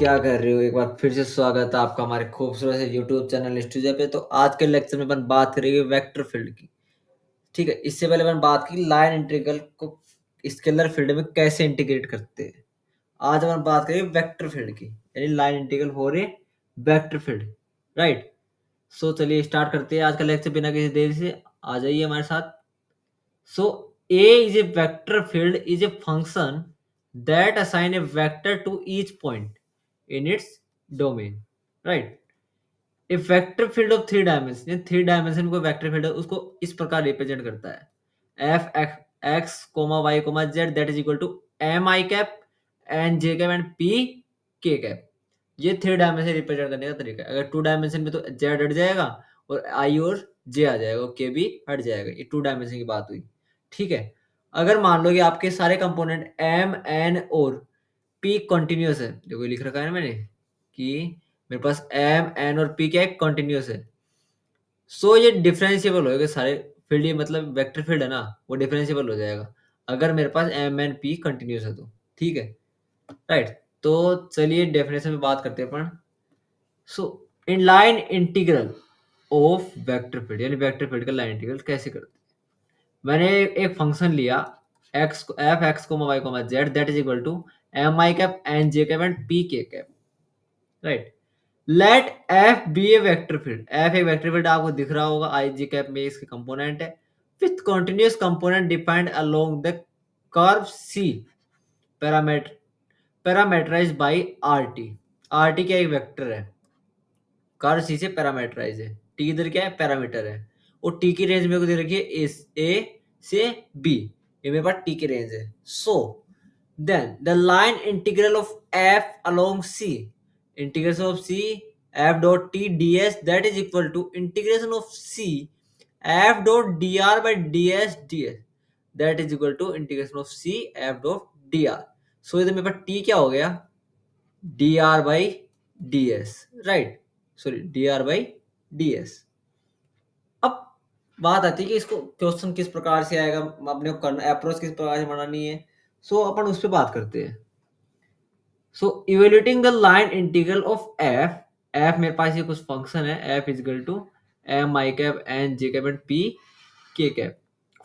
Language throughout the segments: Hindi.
क्या कर रहे हो? एक बार फिर से स्वागत है आपका हमारे खूबसूरत से यूट्यूब चैनल स्टूडियो पे। तो आज के लेक्चर में अपन बात करेंगे वेक्टर फील्ड की। ठीक है, इससे पहले अपन बात की लाइन इंटीग्रल को स्केलर फील्ड में कैसे इंटीग्रेट करते हैं। आज अपन बात करेंगे वेक्टर फील्ड की, यानी line integral for a vector field. Right. So चलिए स्टार्ट करते हैं आज का लेक्चर बिना किसी देरी से। आ जाइए हमारे साथ। So A is a vector field is a function that assign a vector to each point in its domain. Right. A vector field of three dimension, three dimension को वेक्टर फील्ड है, उसको इस प्रकार रिप्रेजेंट करता है F x comma Y comma Z that is equal to M I cap N J cap and P के कैप। ये थ्री डायमेंशन रिप्रेजेंट करने का तरीका है। अगर टू डायमेंशन में तो जेड हट जाएगा और आई और जे आ जाएगा और के भी हट जाएगा। ये टू डायमेंशन की बात हुई। ठीक है। अगर मान लो कि आपके सारे कंपोनेंट एम एन और पी कंटिन्यूअस है, देखो ये लिख रखा है ना मैंने कि मेरे पास एम एन और पी क्या है, कंटिन्यूअस है। सो ये डिफरेंशिएबल होगा सारे फील्ड, ये मतलब वेक्टर फील्ड है ना, वो डिफरेंशिएबल हो जाएगा अगर मेरे पास एम एन पी कंटिन्यूअस है तो। ठीक है। राइट। तो चलिए डेफिनेशन में बात करते हैं अपन। So in line integral of vector field, यानी वेक्टर फील्ड का लाइन इंटीग्रल कैसे करते हैं। मैंने एक फंक्शन लिया x f x comma Y comma Z that is equal to M I cap N J cap and P के cap. Right. Let f be a vector field, f एक वेक्टर फील्ड आपको दिख रहा होगा, आई जी कैप में इसके कंपोनेंट है with continuous component defined along the curve C parameter parameterized by R T. R T क्या एक वेक्टर है, कर्व सी से पैरामीटराइज है, टी इधर क्या है, पैरामीटर है, और टी की रेंज मेरे को दे रखी है ए से बी, ये मेरे पास टी की रेंज है। So then the line integral of f along c, integration of C F dot T D S that is equal to integration of C F dot D R by d S that is equal to integration of C F dot D r. So इधर मेरे पास टी क्या हो गया, d are by d s. Right, sorry d are by d s. अब बात आती है कि इसको क्वेश्चन किस प्रकार से आएगा, अपने को करना अप्रोच किस प्रकार से बनानी है। सो अपन उस पर बात करते हैं। So evaluating the line integral of f, f मेरे पास ये कुछ फंक्शन है f is equal to M I cap N J cap and P के कैप।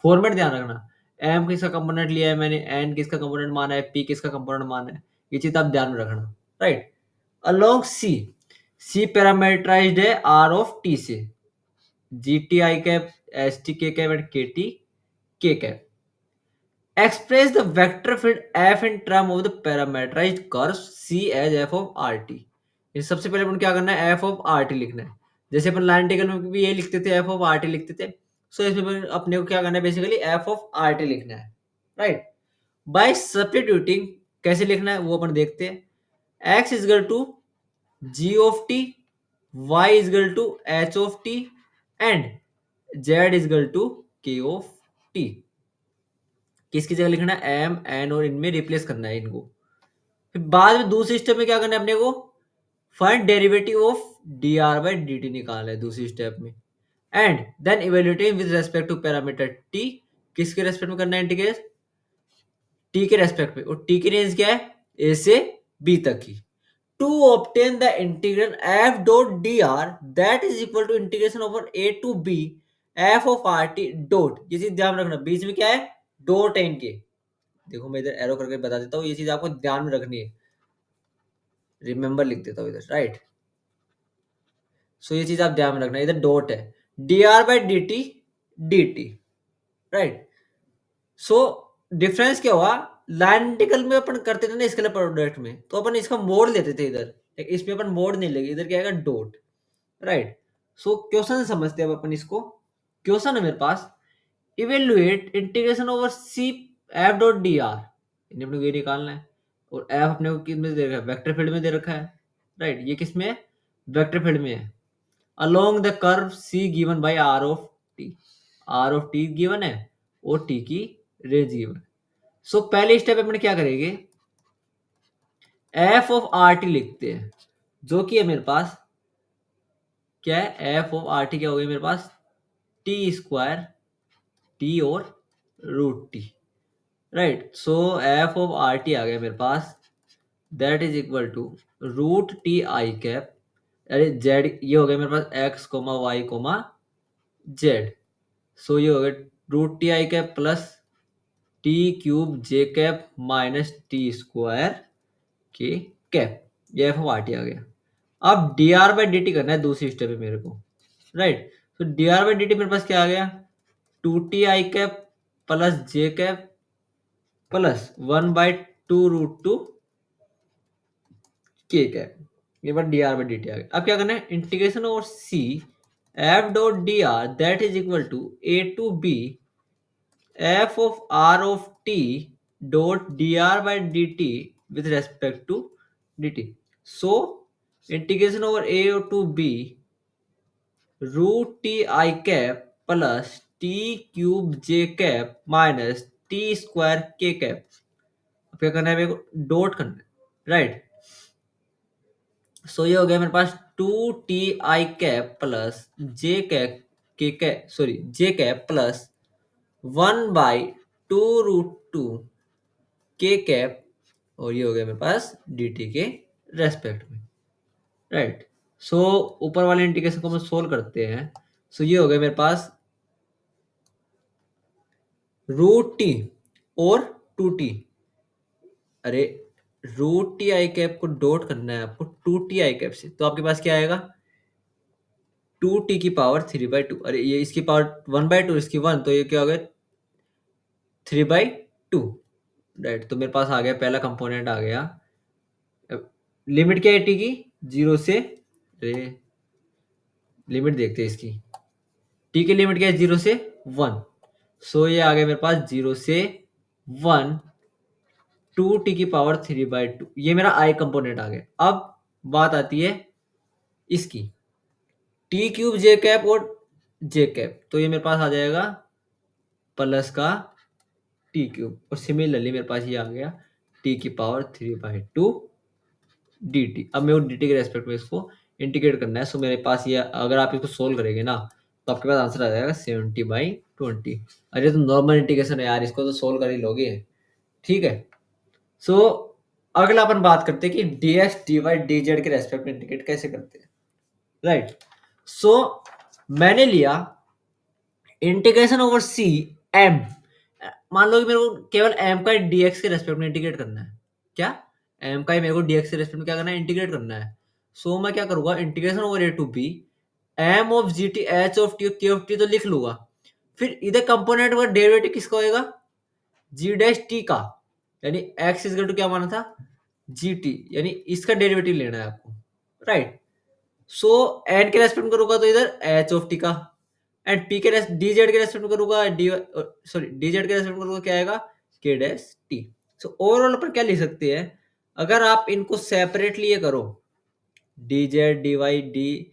फॉर्मेट ध्यान रखना, एम किसका कंपोनेंट लिया है मैंने, एन किसका कंपोनेंट माना है, पी किसका कंपोनेंट माना है, ये चीज आप ध्यान में रखना। Right. Along C, C parameterized है आर ऑफ टी से, जी टी आई कैप एस टी के कैप एंड के टी के cap. Express the vector field F in term of the parameterized curve C as F of are T. इस सबसे पहले अपन क्या करना है, एफ ऑफ आर टी लिखना है। जैसे अपन लाइन इंटीग्रल में भी ये लिखते थे, एफ ऑफ आर टी लिखते थे। सो इसमें अपने को क्या करना है, basically F of R T लिखना है। राइट। बाय सब्स्टिट्यूटिंग, कैसे लिखना है वो अपन देखते हैं। X is equal to G of T, Y is equal to H of T and Z is equal to K of T. किसकी जगह लिखना है, एम एन और इनमें रिप्लेस करना है इनको। फिर बाद में दूसरी स्टेप में क्या करना है अपने को, find derivative of D are by D T निकालना है दूसरी स्टेप में। And then evaluating with respect to parameter T, किसके रेस्पेक्ट में करना है इंटीग्रेट, टी के रेस्पेक्ट में, और टी की रेंज क्या है, ए से बी तक की। To obtain the integral F dot D R that is equal to integration over A to B F of are T dot, ये चीज ध्यान रखना बीच में क्या है, डॉट है इनके। देखो मैं इधर एरो करके बता देता हूँ, ये चीज आपको ध्यान में रखनी है, रिमेंबर लिख देता हूँ इधर। राइट। सो ये चीज आप ध्यान में रखना, इधर डॉट है, D are by D T d T. Right. So difference क्या हुआ, लाइन इंटीग्रल में अपन करते थे ना स्केलर प्रोडक्ट में, तो अपन इसका मोड लेते थे इधर, इसमें अपन मोड नहीं लेंगे, इधर क्या आएगा डॉट। राइट। सो क्वेश्चन समझते हैं अब अपन इसको। क्वेश्चन है मेरे पास, evaluate integration over C F dot D r, इन्हें अपने को ये निकालना है। और एफ अपने को किस में दे रखा है, वेक्टर फील्ड में दे रखा है। राइट। ये किस में है, वेक्टर फील्ड में है। Along the curve C given by R of T, R of T given है और टी की रेंज गिवन। सो पहले स्टेप अपने क्या करेंगे, एफ ऑफ आर टी लिखते हैं, जो कि है मेरे पास क्या है, एफ ऑफ आर टी क्या हो गया मेरे पास, टी स्क्वायर टी और root t. Right. So F of are t आ गया मेरे पास that is equal to root T I cap, अरे जेड ये हो गया मेरे पास x comma Y comma z. So ये हो गया root T I cap plus t cube j cap minus t square k cap. ये एफ वाटी आ गया। अब d are by D T करना है दूसरी स्टेप में मेरे को, राइट। तो d are by D t मेरे पास क्या आ गया, टू टी आई cap plus j cap plus 1/2√2 k cap. ये बार d are by D t आ गया। अब क्या करना है, integration over C F dot D R that is equal to a to B F of are of t dot D R by D t with respect to dt. So integration over a to b root t I cap plus t cube j cap minus t square k cap। अब क्या करना है मेरे को, डॉट करना है, राइट। सो ये हो गया मेरे पास टू टी आई cap plus j cap k cap sorry j cap plus 1/2√2 k cap, और ये हो गया मेरे पास डी टी के रेस्पेक्ट में, राइट। सो ऊपर वाले इंटीग्रेशन को हम सोल्व करते हैं। सो ये हो गया मेरे पास रूट टी और टू टी, अरे रूट टी आई कैप को डॉट करना है आपको टू टी आई कैप से, तो आपके पास क्या आएगा, टू टी की पावर 3/2, अरे ये इसकी पावर 1/2 इसकी 1, तो ये क्या हो गया 3/2, राइट। तो मेरे पास आ गया पहला कंपोनेंट आ गया। लिमिट क्या है टी की, 0 से, अरे लिमिट देखते हैं इसकी, टी की लिमिट क्या है 0 से 1। सो ये आ गया मेरे पास 0 से 1 टू टी की पावर 3/2, ये मेरा आई कंपोनेंट आ गया। अब बात आती है इसकी टी क्यूब जे कैप और जे कैप, तो ये मेरे पास आ जाएगा प्लस का टी क्यूब, और सिमिलरली मेरे पास ये आ गया टी की पावर 3/2 डी टी। अब मेरे को डी टी के रेस्पेक्ट में इसको इंटीग्रेट करना है। सो मेरे पास ये, अगर आप इसको सोल्व करेंगे ना, तो आपके पास आंसर आ जाएगा 70/20। अरे तो नॉर्मल इंटीग्रेशन है यार, इसको तो सोल्व कर ही लोगे, ठीक है। सो अगला अपन बात करते हैं कि D X D Y D Z के रेस्पेक्ट में इंटीग्रेट कैसे करते हैं, राइट। सो मैंने लिया इंटीग्रेशन ओवर सी एम, मान लो कि मेरे को केवल एम का डीएक्स के रेस्पेक्ट में इंटीग्रेट करना है, क्या एम का ही मेरे को डीएक्स के रेस्पेक्ट में क्या करना है, इंटीग्रेट करना है। सो मैं क्या करूंगा, integration over A to B M of G T H of T K of T तो लिख लूंगा, फिर इधर कंपोनेंट का डेरिवेटिव किसका होएगा, जी डैश टी का, यानी एक्स इज टू क्या माना था, जी टी, यानी इसका डेरिवेटिव लेना है आपको, राइट। सो एन के रेस्पेक्ट में करूंगा तो इधर एच ऑफ टी का, एंड पी के डी जेड के रेस्पेक्ट में करूंगा डी सॉरी डी जेड के रेस्पेक्ट में करूंगा क्या आएगा, के डैश टी। सो ओवरऑल अपन क्या लिख सकते हैं, अगर आप इनको सेपरेटली ये करो, D Z D Y D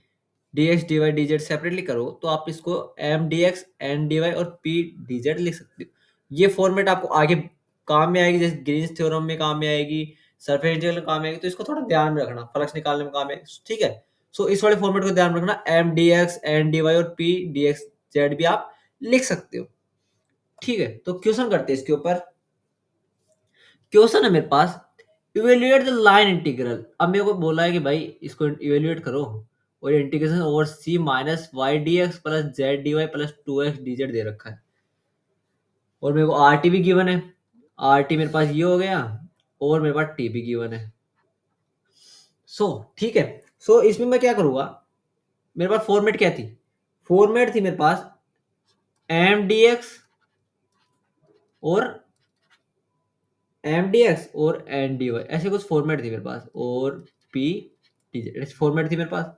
X D Y D Z separately करो, तो आप इसको M D X N D Y और पी डी जेड लिख सकते हो। ये फॉर्मेट आपको आगे काम में आएगी, जैसे ग्रीन्स थ्योरम में काम में आएगी, सरफेस इंटीग्रल में काम में आएगी, तो इसको थोड़ा ध्यान में रखना, फ्लक्स निकालने में काम आएगी, ठीक है। सो इस वाले फॉर्मेट को ध्यान में रखना, M D X N D Y और पी डी एक्स जेड भी आप लिख सकते हो, ठीक है। तो क्वेश्चन करते हैं इसके ऊपर। क्वेश्चन है मेरे पास, इवेल्युएट द लाइन इंटीग्रल। अब मेरे को बोला है कि भाई इसको इवेल्युएट करो, और integration over c minus y D x plus z D y plus 2x d z दे रखा है, और मेरे को आर टी भी गिवन है। आर टी मेरे पास ये हो गया, और मेरे पास टी भी गिवन है। सो ठीक है, सो इसमें मैं क्या करूंगा, मेरे पास फॉर्मेट क्या थी, फॉर्मेट थी मेरे पास एम डी एक्स और एम डी एक्स और एन डी वाई, ऐसे कुछ फॉर्मेट थी मेरे पास, और पी टी जेड ऐसी फॉर्मेट थी मेरे पास।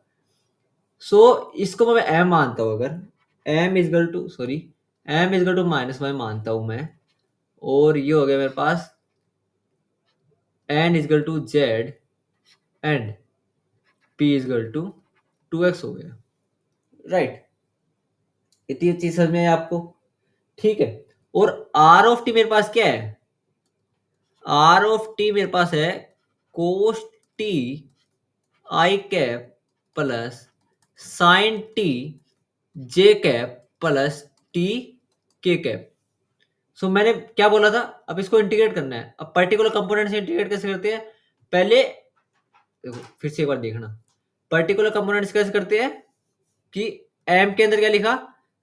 सो इसको मैं एम मानता हूँ, अगर m is equal to sorry m is equal to minus y मानता हूँ मैं, और ये हो गया मेरे पास n is equal to z and p is equal to 2x हो गया, राइट। इतनी चीज समझ में है आपको, ठीक है। और आर ऑफ टी मेरे पास क्या है, आर ऑफ टी मेरे पास है कोस टी आई कैप प्लस साइन टी जे कैप प्लस टी के कैप। सो मैंने क्या बोला था, अब इसको इंटीग्रेट करना है। अब पर्टिकुलर कंपोनेंट से इंटीग्रेट कैसे करते हैं, पहले देखो फिर से एक बार देखना, पर्टिकुलर कंपोनेंट्स कैसे करते हैं कि एम के अंदर क्या लिखा,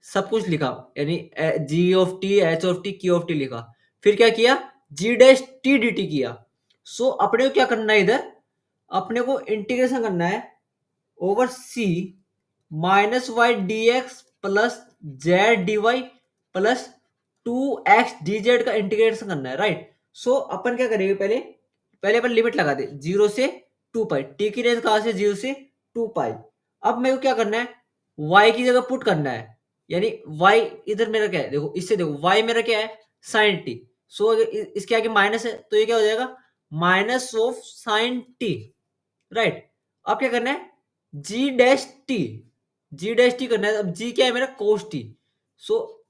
सब कुछ लिखा, यानी g of t, H of t, q of t लिखा, फिर क्या किया, g dash t d t किया। सो अपने को क्या करना है, इधर अपने को इंटीग्रेशन करना है over c minus y D x plus z D y plus two x d z का इंटीग्रेशन करना है, राइट। सो अपन क्या करेंगे, पहले पहले अपन लिमिट लगा दे 0 से 2 पाई, टी की रेंज कहां से 0 से 2 पाई। अब मेरे को क्या करना है, y की जगह पुट करना है, यानी y इधर मेरा क्या है, देखो इससे देखो y मेरा क्या है साइन टी। सो अगर इसके आगे माइनस है तो ये क्या हो जाएगा, minus of sine T, right. अब क्या करना है, जी डैश टी, जी डैश टी करना है। अब जी क्या है मेरा, कोस टी। सो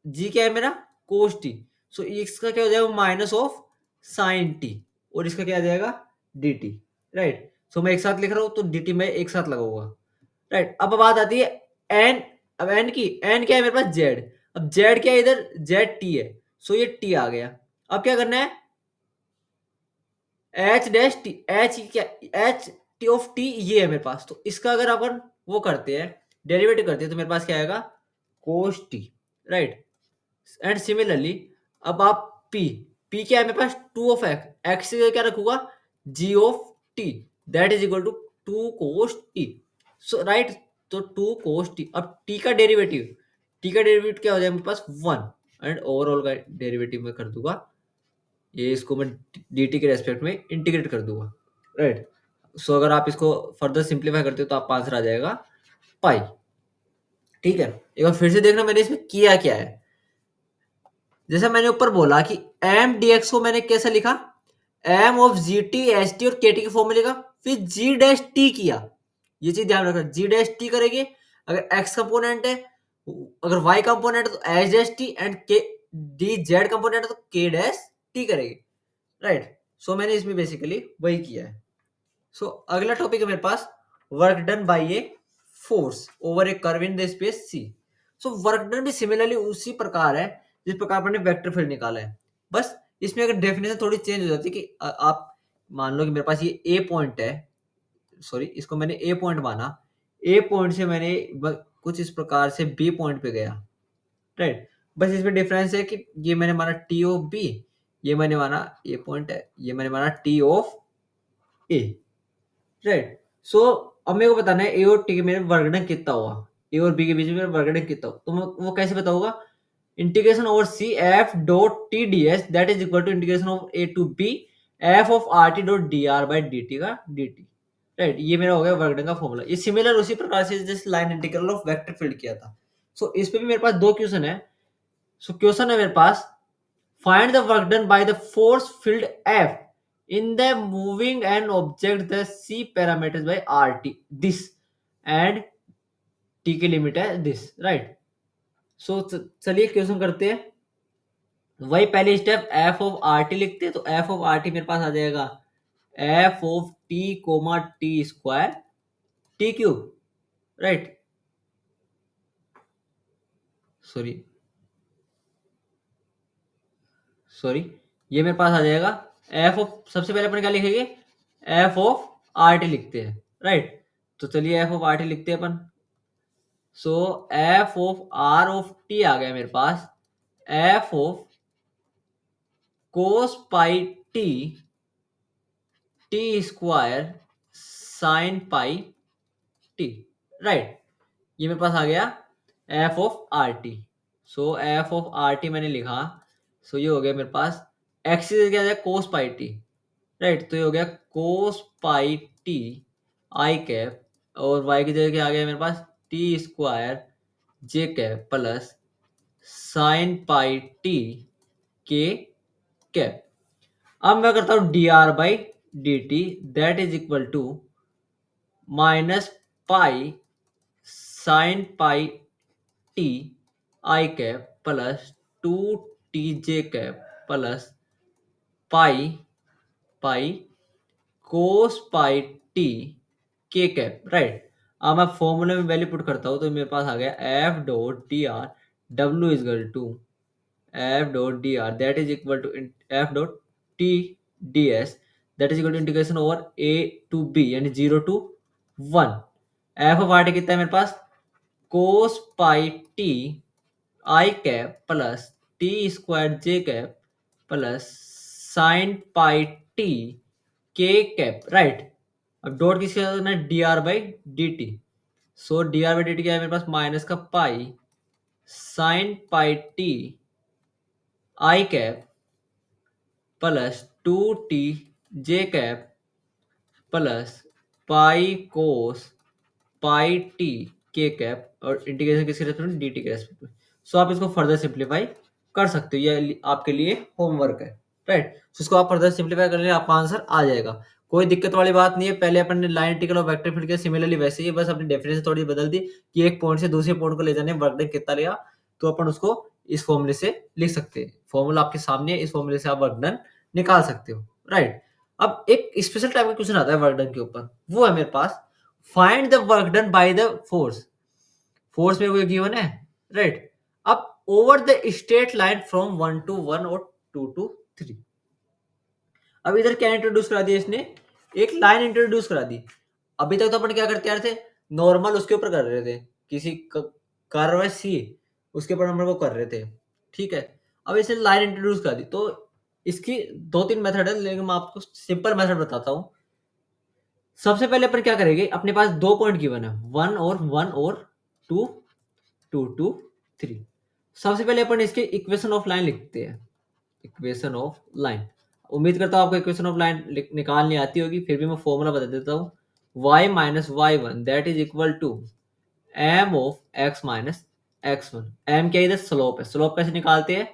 जी क्या है मेरा, कोस टी। सो इसका क्या हो जाएगा, माइनस ऑफ साइन टी, और इसका क्या आ जाएगा, डी टी, राइट। सो मैं एक साथ लिख रहा हूं तो डी टी मैं एक साथ लगाऊंगा, राइट। अब बात आती है एन, अब एन की, एन क्या है मेरे पास, जेड। अब जेड क्या है इधर, जेड टी है। सो ये टी आ गया। अब क्या करना है, एच डैश टी, एच क्या, एच टी ऑफ टी ये है मेरे पास, तो इसका अगर अपन वो करते हैं, डेरिवेटिव करते हैं, तो मेरे पास क्या आएगा, cos t, right. And similarly अब आप पी, पी क्या है मेरे पास, टू ऑफ एक्स, एक्स से क्या रखूंगा, g of t, that is equal to two cos t. So right, तो टू कोस टी। अब टी का डेरिवेटिव, टी का डेरिवेटिव क्या हो जाएगा मेरे पास, 1, एंड ओवरऑल का डेरिवेटिव में कर दूंगा, ये इसको मैं dt के रेस्पेक्ट में इंटीग्रेट कर दूंगा, राइट। सो अगर आप इसको फर्दर सिंप्लीफाई करते हो तो आपका आंसर आ जाएगा पाई। ठीक है, एक बार फिर से देखना मैंने इसमें किया क्या है। जैसा मैंने ऊपर बोला कि एम dx को मैंने कैसे लिखा, M of G T H T और के टी के फॉर्म में लिखा, फिर जी डैश टी किया। ये चीज ध्यान रखना, जी डैश टी करेंगे अगर एक्स कंपोनेंट है, अगर वाई कंपोनेंट है तो एच डैश टी, एंड के डी जेड कंपोनेंट है तो के डैश टी करेंगे, राइट। सो मैंने इसमें बेसिकली वही किया है। सो अगला टॉपिक है मेरे पास, work done by a force over a curve in the space c. So work done भी सिमिलरली उसी प्रकार है जिस प्रकार मैंने वेक्टर फील्ड निकाला है, बस इसमें अगर डेफिनेशन थोड़ी चेंज हो जाती है कि आप मान लो कि मेरे पास ये ए पॉइंट है, सॉरी इसको मैंने ए पॉइंट माना, ए पॉइंट से मैंने कुछ इस प्रकार से बी पॉइंट पे गया, राइट। बस इसमें डिफरेंस है कि ये मैंने माना टी ऑफ बी, ये मैंने माना ए पॉइंट है, ये मैंने माना टी ऑफ ए, राइट। सो अब मेरे को बताना है ए और टी के मेरे वर्गडन कितना हुआ, ए और बी के बीच में मेरा वर्गडन कितना हुआ, तो मैं वो कैसे बताऊंगा, integration over C F dot T D S that is equal to integration of A to B F of are T dot D R by D T का डी टी, राइट। ये मेरा हो गया वर्गडन का फॉर्मूला। ये सिमिलर उसी प्रकार से जिस line integral of vector field किया था। सो इस पे भी मेरे पास दो क्वेश्चन है। सो क्वेश्चन है मेरे पास, find the work done by the force field F in the moving an object the C parameters by RT this and T की लिमिट है this, right। सो चलिए क्वेश्चन करते हैं। वही पहले step F of are T लिखते हैं, तो एफ ऑफ आर टी मेरे पास आ जाएगा F of T comma T square T cube, right, sorry sorry, ये मेरे पास आ जाएगा एफ ऑफ, सबसे पहले अपन क्या लिखेंगे, एफ ऑफ आर टी लिखते हैं, राइट। तो चलिए एफ ऑफ आर टी लिखते हैं अपन। So F of are of T आ गया मेरे पास, F of cos pi T T square sine pi T, right. ये मेरे पास आ गया F of are T. So F of are T मैंने लिखा, सो ये हो गया मेरे पास, एक्स क्या है, कोस पाई टी, राइट। तो ये हो गया कोस पाई टी आई कैप, और वाई की जगह क्या आ गया मेरे पास, T square J cap plus sine pi T के कैप। अब मैं करता हूं D are by D T that is equal to minus pi sine pi T I cap plus two T J cap plus pi pi cos pi T के कैप, राइट। अब मैं फॉर्मूले में वैल्यू पुट करता हूं तो मेरे पास आ गया F dot D R W is equal to F dot D R that is equal to F dot T D S that is equal to integration over a to b यानी 0 टू 1। एफ ऑफ आर कितना है मेरे पास, कोस पाई टी आई cap plus T square J cap plus sine pi T के कैप, राइट। अब डॉट किसके साथ होना है, D are by D T. So D are by D T क्या है मेरे पास, माइनस का पाई साइन पाई टी आई कैप प्लस टू टी जे cap plus pi cos pi T के कैप और इंटीग्रेशन किसके रेस्पेक्ट में, डी टी के रेस्पेक्ट में। सो आप इसको फर्दर सिंप्लीफाई कर सकते हो, ये आपके लिए होमवर्क है, राइट। सो इसको आप फर्दर सिंप्लीफाई करने आपका आंसर आ जाएगा, कोई दिक्कत वाली बात नहीं है। पहले अपन ने लाइन इंटीग्रल और वेक्टर फील्ड के सिमिलरली वैसे ही, बस अपनी डेफिनेशन थोड़ी बदल दी कि एक पॉइंट से दूसरे पॉइंट को ले जाने में वर्क डन कितना लिया, तो अपन उसको इस फॉर्मूले से लिख सकते हैं। फॉर्मूला आपके सामने है, इस फॉर्मूले से आप वर्क डन निकाल सकते हो, राइट। अब एक स्पेशल टाइप का क्वेश्चन आता है वर्क डन के ऊपर, वो है मेरे पास find the work done by the force. Force में कोई गिवन है, राइट। अब over the straight line from 1 to 1 और 2 to 3। अब इधर क्या इंट्रोड्यूस करा दिया इसने, एक लाइन इंट्रोड्यूस करा दी। अभी तक तो अपन क्या करते आ रहे थे, नॉर्मल उसके ऊपर कर रहे थे, किसी कर्व है सी उसके ऊपर हम लोग कर रहे थे, ठीक है। अब इसने लाइन इंट्रोड्यूस करा दी, तो इसकी दो तीन मेथड है, लेकिन मैं आपको सिंपल मेथड बताता हूँ। सबसे पहले अपन क्या करेंगे, अपने पास दो पॉइंट गिवन है, 1 और 2 2 2 3। सबसे पहले अपन इसके इक्वेशन ऑफ लाइन लिखते हैं, इक्वेशन ऑफ लाइन। उम्मीद करता हूँ आपको इक्वेशन ऑफ लाइन निकालनी आती होगी, फिर भी मैं फॉर्मूला बता देता हूँ। y minus Y one that is equal to M of X minus X one. M क्या, इधर स्लोप है, स्लोप कैसे निकालते हैं,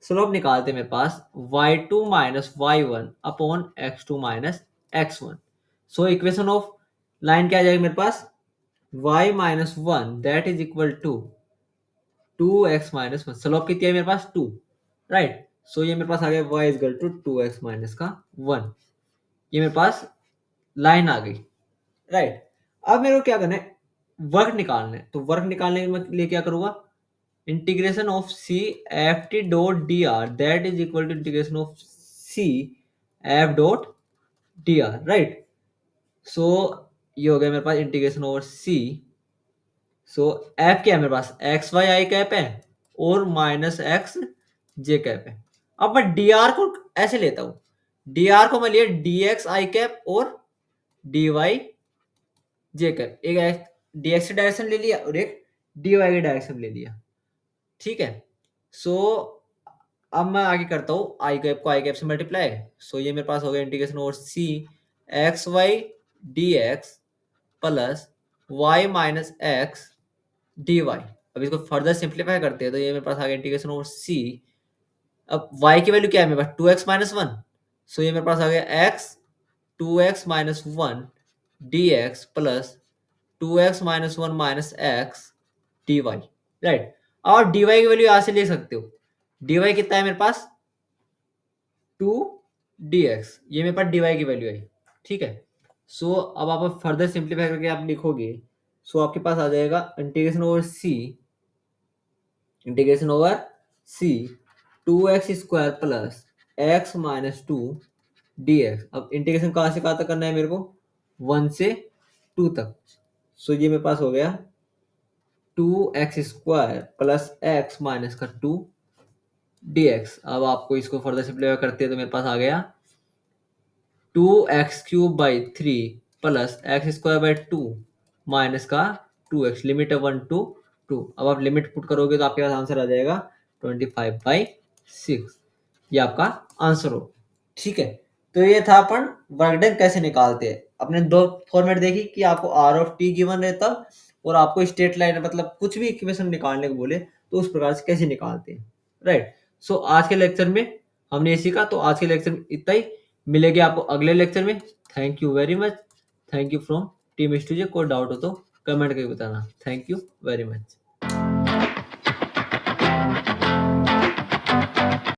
स्लोप निकालते हैं मेरे पास y2 minus Y one upon x2 minus x1। So equation of line क्या आ जाएगा मेरे पास, y minus one that is equal to 2x minus one. Slope कितनी है मेरे पास, 2, राइट। सो ये मेरे पास आ गया y is equal to 2x minus का 1। ये मेरे पास लाइन आ गई, राइट। अब मेरे को क्या करना है, वर्क निकालना है। तो वर्क निकालने के लिए क्या करूंगा, integration of C F T dot D R that is equal to integration of C F dot D R, right. So ये हो गया मेरे पास integration over C. So F क्या है मेरे पास, एक्स वाई आई कैप है और माइनस एक्स जे कैप है। अब मैं डी आर को ऐसे लेता हूं, डी आर को मैं लिया डी एक्स आई कैप और डी वाई जे कैप। एक डी एक्स डायरेक्शन ले लिया और एक डी वाई की डायरेक्शन ले लिया, ठीक है। सो अब मैं आगे करता हूँ आई कैप को आई कैप से मल्टीप्लाई। सो ये मेरे पास हो गया integration over C X Y D x plus Y minus X D Y. अब इसको फर्दर सिंप्लीफाई करते हैं, तो ये मेरे पास आ गया इंटीग्रेशन ओवर सी। अब y की वैल्यू क्या है मेरे पास, 2x माइनस वन। सो ये मेरे पास आ गया x 2x minus one D x plus 2x minus one minus X D Y, right. और dy की वैल्यू यहां से ले सकते हो, dy कितना है मेरे पास 2 dx, ये मेरे पास dy की वैल्यू आई, ठीक है। सो अब आप फर्दर सिंप्लीफाई करके आप लिखोगे, सो आपके पास आ जाएगा इंटीग्रेशन ओवर सी, इंटीग्रेशन ओवर सी 2x square plus x minus two D x. अब इंटीग्रेशन कहाँ से कहाँ तक करना है मेरे को, 1 से 2 तक। सो ये मेरे पास हो गया 2x square plus x minus का 2 डी एक्स। अब आपको इसको फर्दर सिंप्लीफाई करते हैं, तो मेरे पास आ गया 2x cube by 3 plus x square by 2 minus का 2x। लिमिट है 1 to 2। अब आप लिमिट पुट करोगे तो आपके पास आंसर आ जाएगा 25/6। ये आपका आंसर हो, ठीक है। तो ये था अपन वर्क डन कैसे निकालते हैं। अपने दो फॉर्मेट देखी कि आपको आर ऑफ टी गिवन रहता और आपको स्ट्रेट लाइन मतलब कुछ भी इक्वेशन निकालने को बोले तो उस प्रकार से कैसे निकालते हैं, राइट। सो आज के लेक्चर में हमने ये सीखा, तो आज के लेक्चर में इतना ही। मिलेंगे आपको अगले लेक्चर में। Thank you very much. Thank you from team studio. कोई डाउट हो तो कमेंट करके बताना। Thank you very much.